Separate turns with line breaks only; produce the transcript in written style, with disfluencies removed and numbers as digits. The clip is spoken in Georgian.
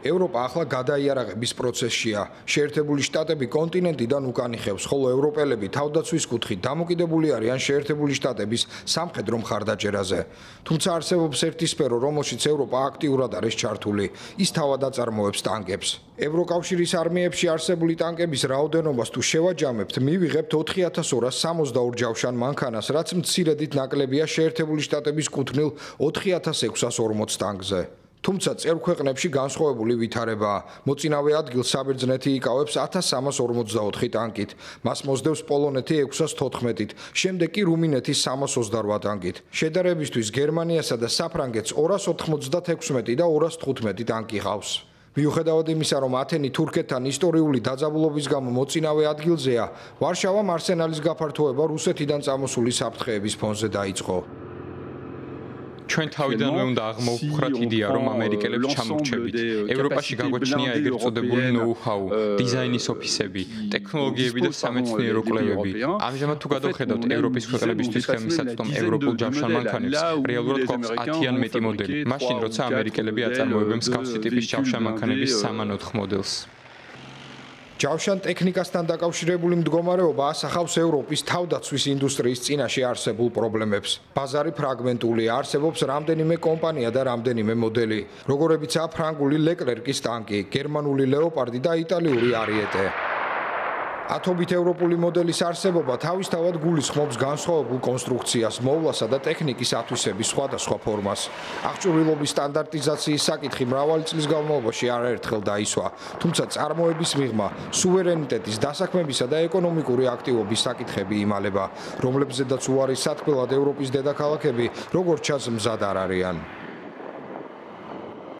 ევროპა ახლა გადაიარაღების პროცესშია. შეერთებული შტატები კონტინენტიდან უკან იხევს, ხოლო ევროპელები თავდაცვის კუთხით დამოკიდებული არიან შეერთებული შტატების სამხედრო მხარდაჭერაზე. თუმცა არსებობს ერთი სფერო, რომელშიც ევროპა აქტიურად არის ჩართული. ის თავად აწარმოებს ტანკებს. ევროკავშირის არმიებში არსებული ტანკების რაოდენობას თუ შევაჯამებთ, მივიღებთ 4262 ჯავშან მანქანას, რაც მცირედით ნაკლებია შეერთებული შტატების კუთვნილ 4640 ტანკზე. თუმცა წევრ ქვეყნებში განსხვავებული ვითარებაა. მოწინავე ადგილს საბერძნეთი იკავებს 1344 ტანკით, მას მოსდევს პოლონეთი 614-ით, შემდეგ კი რუმინეთი 328 ტანკით. შედარებისთვის გერმანიასა და საფრანგეთს 296 და 215 ტანკი ყავს. მიუხედავად იმისა, რომ ათენი თურქეთთან ისტორიული დაძაბულობის გამო მოწინავე ადგილზეა, ვარშავამ არსენალის გაფართოება რუსეთიდან წამოსული საფრთხეების ფონზე დაიწყო.
ჩვენ თავიდანვე უნდა აღმოვფხრათ იდეა, რომ ამერიკელებს ჩამოვრჩებით. ევროპაში გაგვაჩნია ეგრეთ წოდებული ნოუ-ჰაუ, დიზაინის ოფისები, ტექნოლოგიები და სამეცნიერო კვლევები. ამჟამად თუ გადავხედავთ ევროპის ქვეყნებისთვის ხელმისაწვდომ ევროპულ ჯავშან მანქანებს, რეალურად გვაქვს 10-იან მეტი მოდელი. მაშინ, როცა ამერიკელები აწარმოებენ მსგავსი ტიპის ჯავშან მანქანების 3-4 მოდელს. ჯავშან ტექნიკასთან დაკავშირებული მდგომარეობა ასახავს ევროპის თავდაცვის ინდუსტრიის წინაშე არსებულ პრობლემებს. ბაზარი ფრაგმენტულია, არსებობს რამდენიმე კომპანია და რამდენიმე მოდელი, როგორებიცაა ფრანგული ლეკლერკის ტანკი, გერმანული ლეოპარდი და იტალიური არიეტე. ათობით ევროპული მოდელის არსებობა თავისთავად გულისხმობს განსხვავებულ კონსტრუქციას, მოვლასა და ტექნიკის ათვისების სხვადასხვა ფორმას. აღჭურვილობის სტანდარტიზაციის საკითხი მრავალი წლის განმავლობაში არაერთხელ დაისვა, თუმცა წარმოების მიღმა, სუვერენიტეტის დასაქმებისა და ეკონომიკური აქტივობის საკითხები იმალება, რომლებზედაც უარის სათქმელად ევროპის დედაქალაქები, როგორც ჩანს, მზად არ არიან.